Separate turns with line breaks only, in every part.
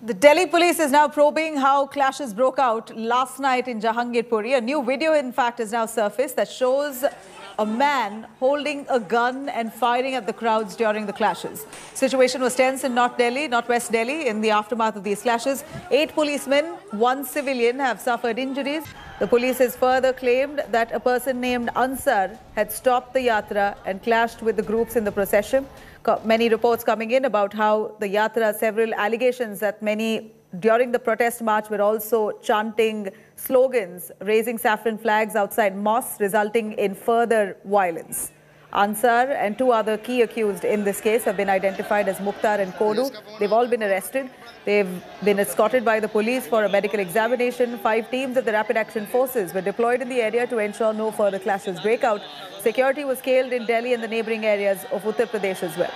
The Delhi police is now probing how clashes broke out last night in Jahangirpuri. A new video, in fact, is now surfaced that shows a man holding a gun and firing at the crowds during the clashes. Situation was tense in Northwest Delhi in the aftermath of these clashes. 8 policemen, 1 civilian have suffered injuries. The police has further claimed that a person named Ansar had stopped the yatra and clashed with the groups in the procession. Many reports coming in about how the yatra, several allegations that many during the protest march were also chanting slogans, raising saffron flags outside mosques, resulting in further violence. Ansar and 2 other key accused in this case have been identified as Mukhtar and Khodu. They've all been arrested. They've been escorted by the police for a medical examination. 5 teams of the Rapid Action Forces were deployed in the area to ensure no further clashes break out. Security was scaled in Delhi and the neighbouring areas of Uttar Pradesh as well.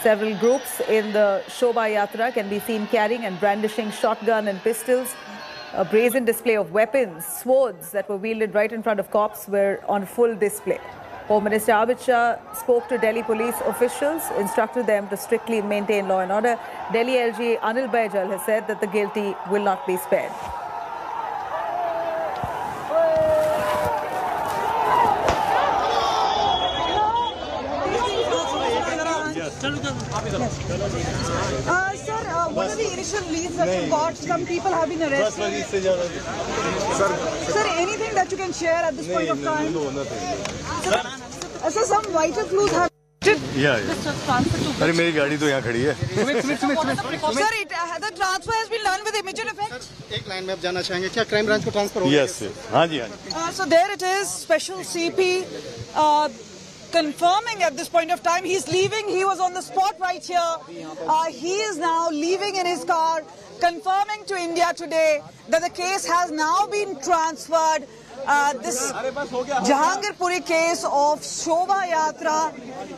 Several groups in the Shobha Yatra can be seen carrying and brandishing shotgun and pistols. A brazen display of weapons, swords that were wielded right in front of cops were on full display. Home Minister Amir spoke to Delhi police officials, instructed them to strictly maintain law and order. Delhi LG Anil Baijal has said that the guilty will not be spared.
Sir, what are the initial leads that you got? Some people have been arrested. Sir, anything that you can share at this point of time? Sir, some vital clues have...
अरे मेरी गाड़ी तो यहाँ खड़ी है।
Sir, the transfer has been done with immediate effect.
एक line में आप जाना चाहेंगे क्या क्राइम ब्रांच को ट्रांसफर हो गया?
Yes, हाँ जी।
So there it is, special CP confirming at this point of time he's leaving. He was on the spot right here. He is now leaving in his car, confirming to India Today that the case has now been transferred. This Jahangirpuri case of Shobha Yatra,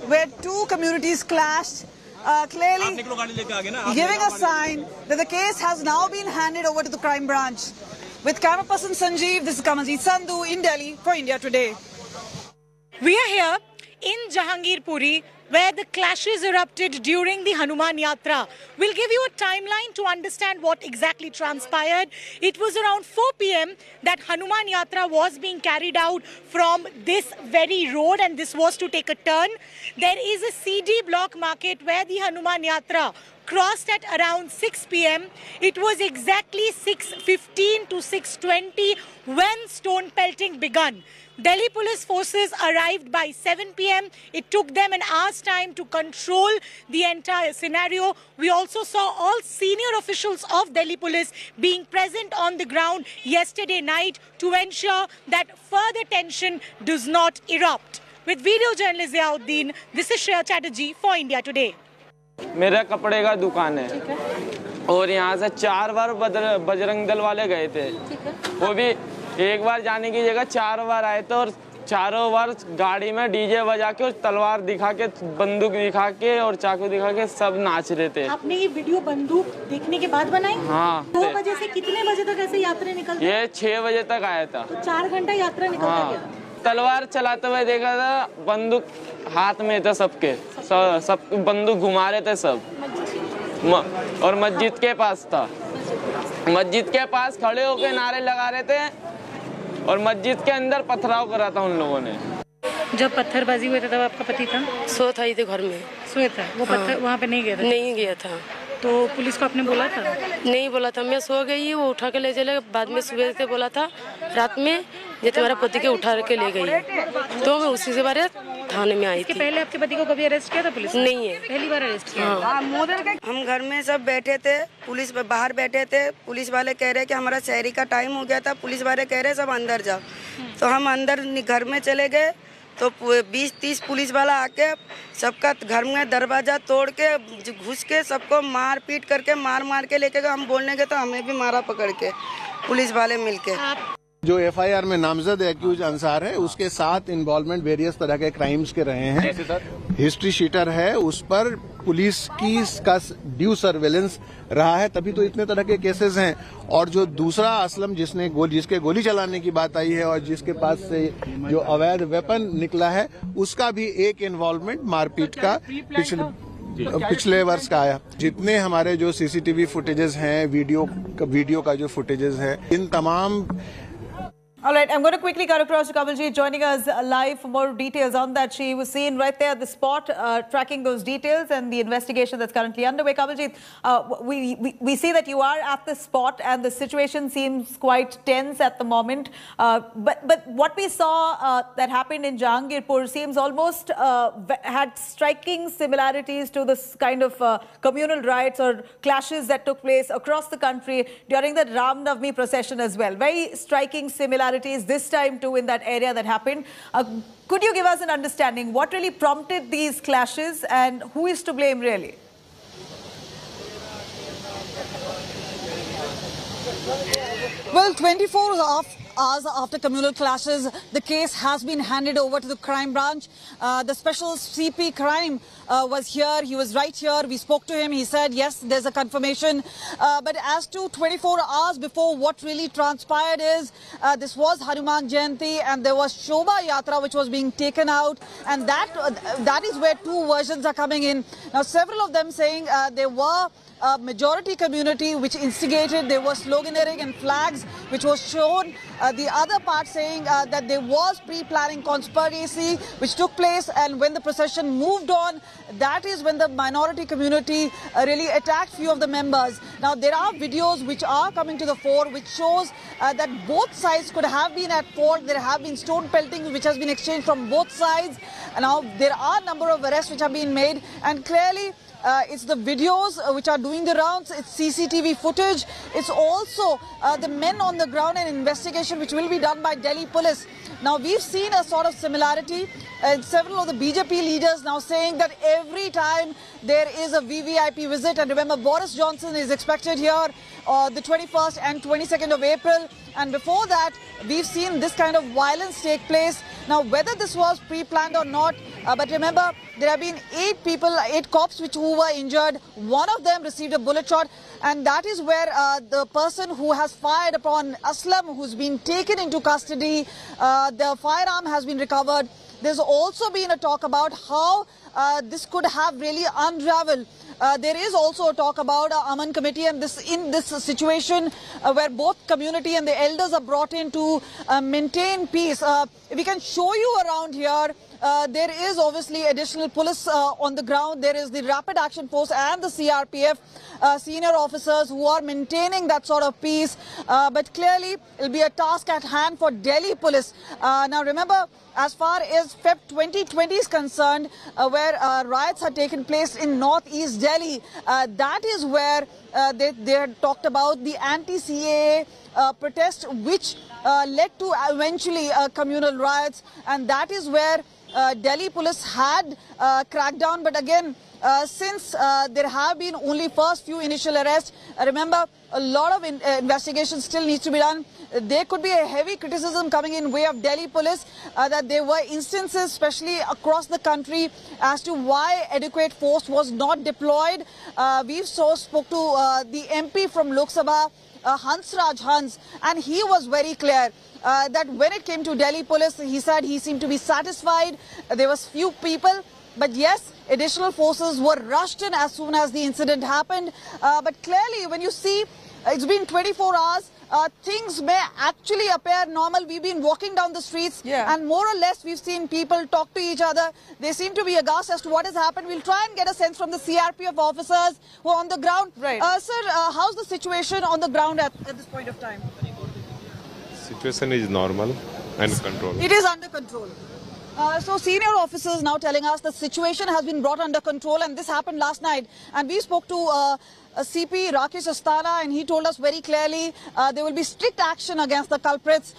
where 2 communities clashed, clearly giving a sign that the case has now been handed over to the crime branch. With camera person Sanjeev, this is Kamaljit, Sandhu in Delhi for India Today.
We are here in Jahangirpuri, where the clashes erupted during the Hanuman Yatra. We'll give you a timeline to understand what exactly transpired. It was around 4 p.m. that Hanuman Yatra was being carried out from this very road, and this was to take a turn. There is a CD block market where the Hanuman Yatra crossed at around 6 p.m. It was exactly 6:15 to 6:20 when stone pelting began. Delhi police forces arrived by 7 p.m. It took them an hour's time to control the entire scenario. We also saw all senior officials of Delhi police being present on the ground yesterday night to ensure that further tension does not erupt. With video journalist Zahid, this is Shreya Chatterjee for India Today.
मेरा कपड़े का दुकान है और यहाँ से 4 बार बजरंग दल वाले गए थे। वो भी एक बार जाने की जगह 4 बार आए थे और चारों बार गाड़ी में डीजे बजा के और तलवार दिखा के, बंदूक दिखा के और चाकू दिखा के सब नाच रहे थे।
आपने ये वीडियो बंदूक देखने के बाद बनाई? हाँ। 2 बजे से कितने बजे तक ऐसे यात्रा निकलती?
ये 6 बजे तक आया था।
तो 4 घंटा यात्रा निकलता गया।
तलवार चलाते हुए देखा था, बंदूक हाथ में था सबके, सब बंदूक घुमा रहे थे सब। और मस्जिद के पास था, मस्जिद के पास खड़े होकर नारे लगा रहे थे और मस्जिद के अंदर पथराव करा था उन लोगों ने।
जब पत्थरबाजी हुई था तब आपका पति था?
सो था, इधर घर में
सोया था। वो पत्थर वहाँ पे नहीं गया था?
नहीं गया था।
तो पुलिस को आपने बोला था?
नहीं बोला था, मैं सो गई, वो उठा के ले चले। बाद में सुबह से बोला था रात में ये तुम्हारा पति के उठा के ले गई, तो मैं उसी से बारे थाने में आई थी।
पहले आपके पति को कभी अरेस्ट किया था पुलिस ने?
नहीं है,
पहली बार अरेस्ट किया।
हम घर में सब बैठे थे, पुलिस बाहर बैठे थे। पुलिस वाले कह रहे कि हमारा शहरी का टाइम हो गया था। पुलिस वाले कह रहे सब अंदर जाओ, तो हम अंदर घर में चले गए। तो 20-30 पुलिस वाला आके सबका घर में दरवाजा तोड़ के घुस के सबको मार पीट करके मार के लेके गए। हम बोलने गए तो हमें भी मारा पकड़ के पुलिस वाले मिलके।
जो FIR में नामजद एक्यूज अंसार है, उसके साथ इन्वॉल्वमेंट वेरियस तरह के क्राइम्स के रहे हैं। हिस्ट्री शीटर है, उस पर पुलिस की का ड्यू सर्वेलेंस रहा है, तभी तो इतने तरह के केसेस हैं। और जो दूसरा असलम जिसके गोली चलाने की बात आई है और जिसके पास से जो अवैध वेपन निकला है, उसका भी एक इन्वॉल्वमेंट मारपीट का पिछले पिछले वर्ष का आया। जितने हमारे जो सीसीटीवी फुटेजेस हैं, वीडियो का जो फुटेजेस है, इन तमाम।
All right, I'm going to quickly cut across to Kamaljit joining us live for more details on that. She was seen right there at the spot, tracking those details and the investigation that's currently underway. Kamaljit, we see that you are at the spot and the situation seems quite tense at the moment. But what we saw that happened in Jahangirpur seems almost had striking similarities to this kind of communal riots or clashes that took place across the country during the Ram Navami procession as well. Very striking similarities this time too in that area that happened. Could you give us an understanding what really prompted these clashes and who is to blame really?
Well, 24 hours after communal clashes, the case has been handed over to the crime branch. The special CP crime was here. He was right here. We spoke to him. He said, yes, there's a confirmation. But as to 24 hours before, what really transpired is this was Hanuman Jayanti and there was Shobha Yatra which was being taken out. And that is where two versions are coming in. Now, several of them saying there were a majority community which instigated, there was sloganeering and flags which was shown. The other part saying that there was pre-planning conspiracy which took place, and when the procession moved on, that is when the minority community really attacked few of the members. Now there are videos which are coming to the fore which shows that both sides could have been at fault. There have been stone peltings which has been exchanged from both sides. And now there are a number of arrests which have been made, and clearly it's the videos which are doing the rounds, it's CCTV footage, it's also the men on the ground and investigation which will be done by Delhi police. Now we've seen a sort of similarity and several of the BJP leaders now saying that every time there is a VVIP visit, and remember Boris Johnson is expected here the 21st and 22nd of April, and before that we've seen this kind of violence take place. Now whether this was pre-planned or not, but remember there have been 8 cops who were injured. One of them received a bullet shot, and that is where the person who has fired upon Aslam, who's been taken into custody, the firearm has been recovered. There's also been a talk about how this could have really unraveled. There is also a talk about Aman committee, and in this situation where both community and the elders are brought in to maintain peace. If we can show you around here, there is obviously additional police on the ground. There is the Rapid Action Force and the CRPF senior officers who are maintaining that sort of peace. But clearly, it will be a task at hand for Delhi police. Now remember, as far as Feb 2020 is concerned, where riots had taken place in northeast Delhi, that is where they had talked about the anti-CAA protest, which led to eventually communal riots, and that is where Delhi police had cracked down. But again, since there have been only first few initial arrests, remember a lot of investigation still needs to be done. There could be a heavy criticism coming in way of Delhi police that there were instances, especially across the country, as to why adequate force was not deployed. We've spoke to the MP from Lok Sabha, Hans, and he was very clear that when it came to Delhi police, he said he seemed to be satisfied. There was few people, but yes, additional forces were rushed in as soon as the incident happened. But clearly, when you see it's been 24 hours, things may actually appear normal. We've been walking down the streets, and more or less we've seen people talk to each other. They seem to be aghast as to what has happened. We'll try and get a sense from the CRPF officers who are on the ground.
Right.
Sir, how's the situation on the ground at this point of time?
Situation is normal and controlled.
It is under control. So senior officers now telling us the situation has been brought under control, and this happened last night. And we spoke to CP Rakesh Astana, and he told us very clearly there will be strict action against the culprits.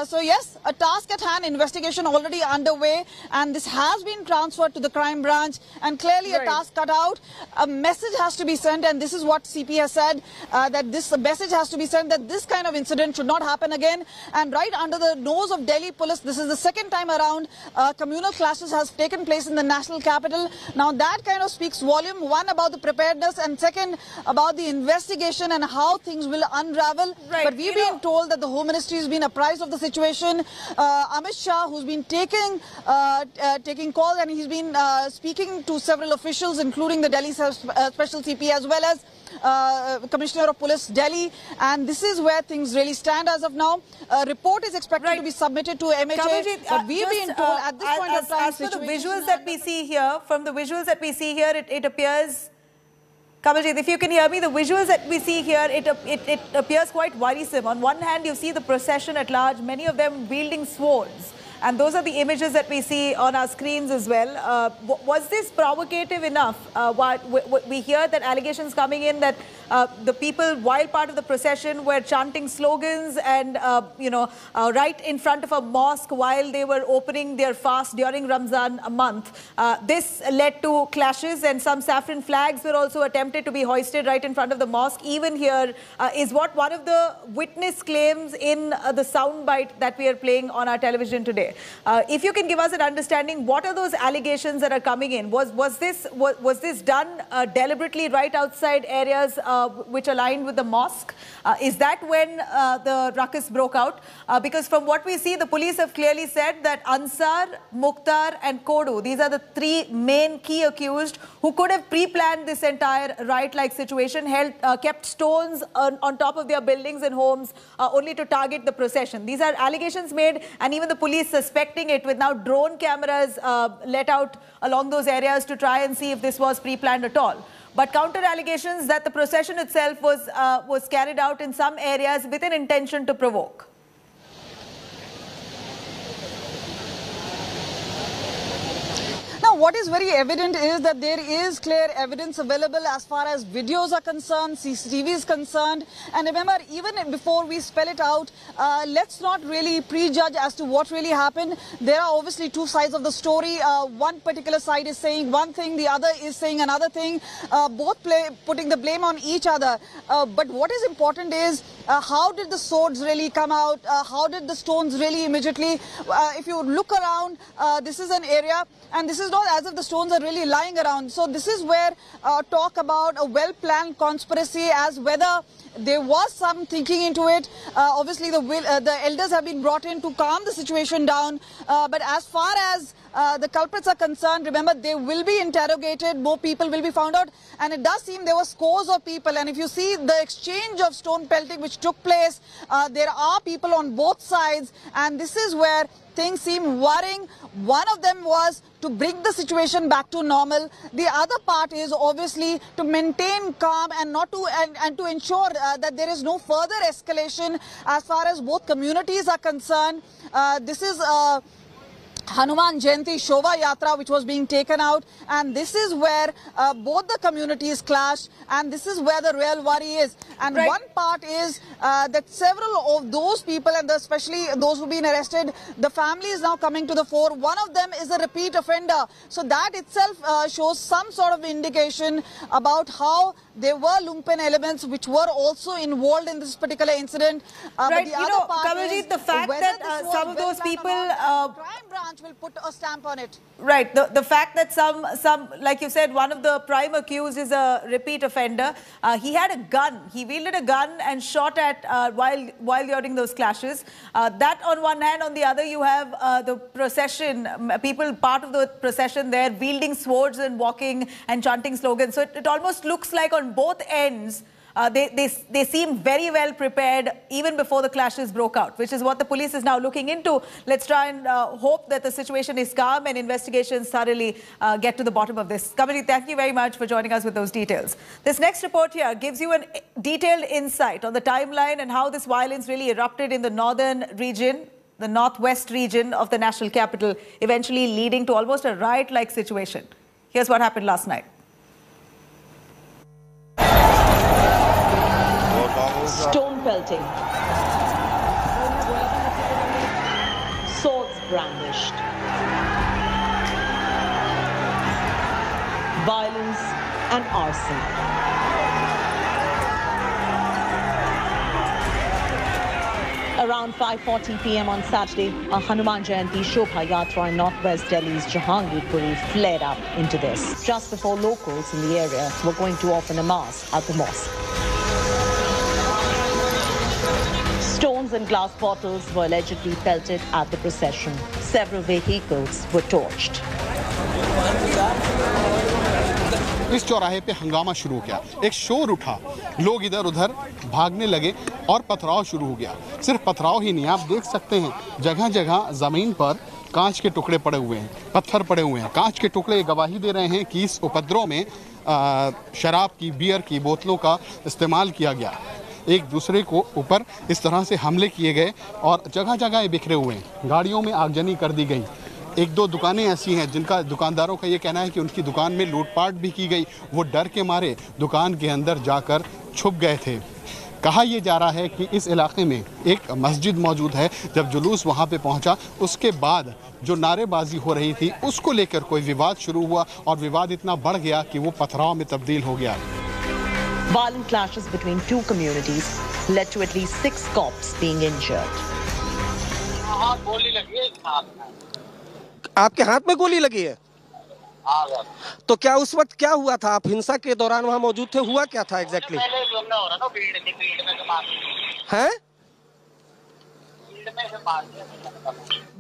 So yes, a task at hand, investigation already underway, and this has been transferred to the crime branch, and clearly a task cut out. A message has to be sent, and this is what CP has said, that this message has to be sent that this kind of incident should not happen again. And right under the nose of Delhi police, this is the second time around communal clashes has taken place in the national capital. Now that kind of speaks volume, one about the preparedness, and second about the investigation and how things will unravel.
Right.
But we've been told that the Home Ministry has been apprised of the situation. Amir, who's been taking calls, and he's been speaking to several officials, including the Delhi Special CP as well as Commissioner of Police Delhi, and this is where things really stand as of now. A report is expected to be submitted to MHA,
Kamaljit,
but we've been told at this point of time,
as for the visuals that we see here, it appears, Kamaljit, if you can hear me, the visuals that we see here, it appears quite worrisome. On one hand, you see the procession at large, many of them wielding swords. And those are the images that we see on our screens as well. Was this provocative enough? We hear that allegations coming in that the people, while part of the procession, were chanting slogans and, right in front of a mosque while they were opening their fast during Ramzan a month. This led to clashes, and some saffron flags were also attempted to be hoisted right in front of the mosque. Even here is what one of the witness claims in the soundbite that we are playing on our television today. If you can give us an understanding, what are those allegations that are coming in? Was this done deliberately right outside areas which aligned with the mosque? Is that when the ruckus broke out? Because from what we see, the police have clearly said that Ansar, Mukhtar and Khodu, these are the three main key accused who could have pre-planned this entire riot-like situation, kept stones on top of their buildings and homes only to target the procession. These are allegations made, and even the police suspecting it, with now drone cameras let out along those areas to try and see if this was pre-planned at all. But counter allegations that the procession itself was carried out in some areas with an intention to provoke.
Now, what is very evident is that there is clear evidence available as far as videos are concerned, CCTV is concerned. And remember, even before we spell it out, let's not really prejudge as to what really happened. There are obviously two sides of the story. One particular side is saying one thing, the other is saying another thing, both putting the blame on each other. But what is important is how did the swords really come out? How did the stones really immediately? If you look around, this is an area, and this is not as if the stones are really lying around. So this is where talk about a well-planned conspiracy, as whether there was some thinking into it. Obviously, the elders have been brought in to calm the situation down. But as far as the culprits are concerned, remember, they will be interrogated. More people will be found out. And it does seem there were scores of people. And if you see the exchange of stone pelting which took place, there are people on both sides. And this is where things seem worrying. One of them was to bring the situation back to normal. The other part is obviously to maintain calm and not to and to ensure that there is no further escalation as far as both communities are concerned. This is Hanuman Jayanti Shova Yatra which was being taken out, and this is where both the communities clashed, and this is where the real worry is. And one part is that several of those people, and especially those who've been arrested, the family is now coming to the fore. One of them is a repeat offender, so that itself shows some sort of indication about how there were lumpen elements which were also involved in this particular incident.
Right,
but the other part
Kamaljit, the fact that some of those people,
crime branch will put a stamp on it.
Right, the fact that some, like you said, one of the prime accused is a repeat offender. He had a gun. He wielded a gun and shot at while during those clashes. That on one hand, on the other, you have the procession, people part of the procession there wielding swords and walking and chanting slogans. So it almost looks like on both ends, they seem very well prepared even before the clashes broke out, which is what the police is now looking into. Let's try and hope that the situation is calm and investigations thoroughly get to the bottom of this. Kamaljit, thank you very much for joining us with those details. This next report here gives you a detailed insight on the timeline and how this violence really erupted in the northern region, the northwest region of the national capital, eventually leading to almost a riot-like situation. Here's what happened last night.
Stone pelting, swords brandished, violence and arson. Around Around 5:40 p.m. on Saturday, a Hanuman Jayanti Shobha Yatra in northwest Delhi's Jahangirpuri flared up into this, just before locals in the area were going to offer namaz at the mosque. Stones and glass bottles were allegedly pelted at the procession. Several vehicles were torched.
इस चौराहे पे हंगामा शुरू हो गया, एक शोर उठा, लोग इधर उधर भागने लगे और पथराव शुरू हो गया। सिर्फ पथराव ही नहीं, आप देख सकते हैं जगह जगह ज़मीन पर कांच के टुकड़े पड़े हुए हैं, पत्थर पड़े हुए हैं। कांच के टुकड़े गवाही दे रहे हैं कि इस उपद्रव में शराब की, बियर की बोतलों का इस्तेमाल किया गया। एक दूसरे को ऊपर इस तरह से हमले किए गए और जगह जगह बिखरे हुए हैं। गाड़ियों में आगजनी कर दी गई। एक दो दुकानें ऐसी हैं जिनका दुकानदारों का ये कहना है कि उनकी दुकान में लूटपाट भी की गई। वो डर के मारे दुकान के अंदर जाकर छुप गए थे। कहा यह जा रहा है कि इस इलाके में एक मस्जिद मौजूद है। जब जुलूस वहाँ पे पहुँचा उसके बाद जो नारेबाजी हो रही थी उसको लेकर कोई विवाद शुरू हुआ और विवाद इतना बढ़ गया कि वो पथराव में तब्दील हो गया।
Violent clashes between two communities led to at least 6 cops being injured.
आपके हाथ में गोली लगी है? तो क्या उस वक्त क्या हुआ था? आप हिंसा के दौरान वहाँ मौजूद थे? हुआ क्या था एग्जैक्टली? हैं?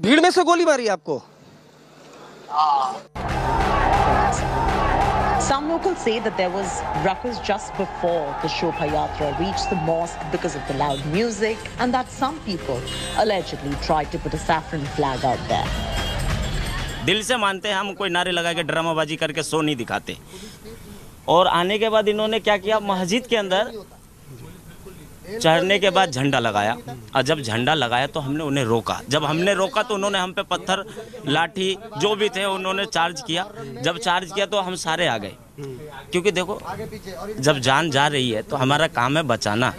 भीड़ में से गोली मारी आपको?
Some locals say that there was ruckus just before the Shobha Yatra reached the mosque because of the loud music, and that some people allegedly tried to put a saffron flag out there.
दिल से मानते हैं हम, कोई नारे लगा के ड्रामाबाजी करके शो नहीं दिखाते। और आने के बाद इन्होंने क्या किया, मस्जिद के अंदर चढ़ने के बाद झंडा लगाया और जब झंडा लगाया तो हमने उन्हें रोका। जब हमने रोका तो उन्होंने हम पे पत्थर, लाठी जो भी थे उन्होंने चार्ज किया। जब चार्ज किया तो हम सारे आ गए, क्योंकि देखो जब जान जा रही है तो हमारा काम है बचाना,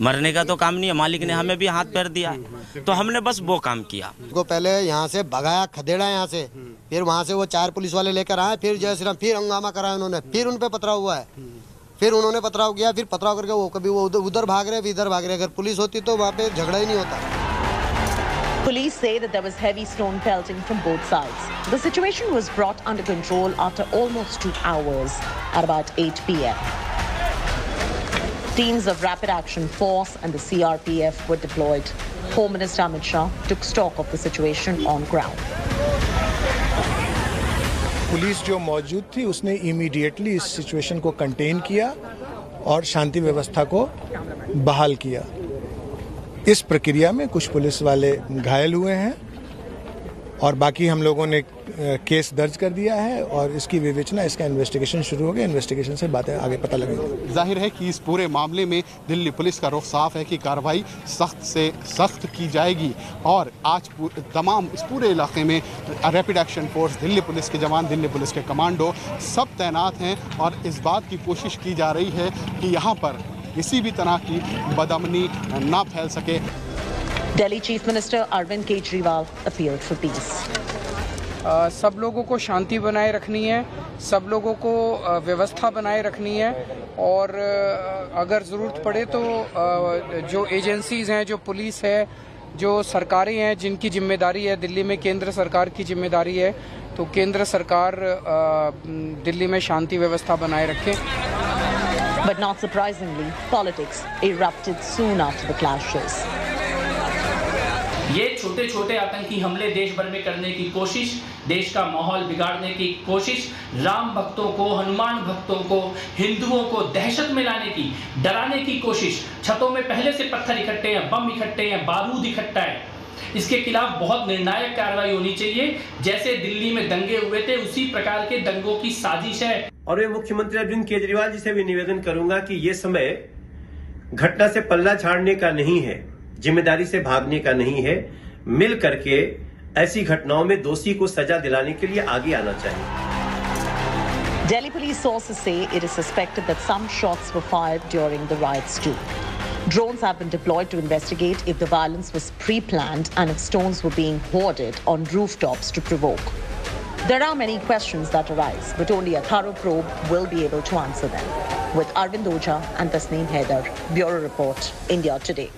मरने का तो काम नहीं है। मालिक ने हमें भी हाथ पैर दिया है तो हमने बस वो काम किया।
को पहले यहाँ से भगाया, खदेड़ा यहाँ से, फिर वहाँ से वो 4 पुलिस वाले लेकर आए, फिर जय श्री राम, फिर हंगामा कराया उन्होंने, फिर उन पे पथराव हुआ है, फिर उन्होंने पथराव किया, फिर पथराव करके वो कभी वो उधर भाग रहे, फिर इधर भाग रहे। अगर पुलिस होती तो वहाँ पे झगड़ा ही नहीं होता।
Police say that there was heavy stone pelting from both sides. The situation was brought under control after almost 2 hours at about 8 p.m. Teams of Rapid Action Force and the CRPF were deployed. Home Minister Amir took stock of the situation on ground.
Police जो मौजूद थी उसने immediately इस situation को contain किया और शांति व्यवस्था को बहाल किया। इस प्रक्रिया में कुछ पुलिस वाले घायल हुए हैं और बाकी हम लोगों ने केस दर्ज कर दिया है और इसकी विवेचना, इसका इन्वेस्टिगेशन शुरू हो गया। इन्वेस्टिगेशन से बातें आगे पता लगेंगी।
जाहिर है कि इस पूरे मामले में दिल्ली पुलिस का रुख साफ है कि कार्रवाई सख्त से सख्त की जाएगी और आज तमाम इस पूरे इलाके में rapid action force, Delhi police के जवान, दिल्ली पुलिस के कमांडो सब तैनात हैं और इस बात की कोशिश की जा रही है कि यहाँ पर किसी भी तरह की बदअमनी ना फैल सके।
Delhi Chief Minister Arvind Kejriwal appealed for peace.
सब लोगों को शांति बनाए रखनी है, सब लोगों को व्यवस्था बनाए रखनी है और अगर ज़रूरत पड़े तो जो एजेंसीज़ हैं, जो पुलिस है, जो सरकारें हैं जिनकी जिम्मेदारी है, दिल्ली में केंद्र सरकार की जिम्मेदारी है, तो केंद्र सरकार दिल्ली में शांति व्यवस्था बनाए रखे।
But not surprisingly, politics erupted soon after the clashes.
ये छोटे छोटे आतंकी हमले देश भर में करने की कोशिश, देश का माहौल बिगाड़ने की कोशिश, राम भक्तों को, हनुमान भक्तों को, हिंदुओं को दहशत में लाने की, डराने की कोशिश। छतों में पहले से पत्थर इकट्ठे हैं, बम इकट्ठे हैं, बारूद इकट्ठा है। इसके खिलाफ बहुत निर्णायक कार्रवाई होनी चाहिए। जैसे दिल्ली में दंगे हुए थे उसी प्रकार के दंगों की साजिश है।
और मैं मुख्यमंत्री अरविंद केजरीवाल जी से भी निवेदन करूंगा कि ये समय घटना से पल्ला झाड़ने का नहीं है, जिम्मेदारी से भागने का नहीं है। मिल करके ऐसी घटनाओं में दोषी को सजा दिलाने के लिए आगे आना चाहिए।
Delhi police sources say it is suspected that some shots were fired during the riots too. Drones have been deployed to investigate if the violence was pre-planned and if stones were being hoarded on rooftops to provoke. There are many questions that arise, but only a thorough probe will be able to answer them. With Arvind Oja and Tasneem Haider, Bureau Report, India Today.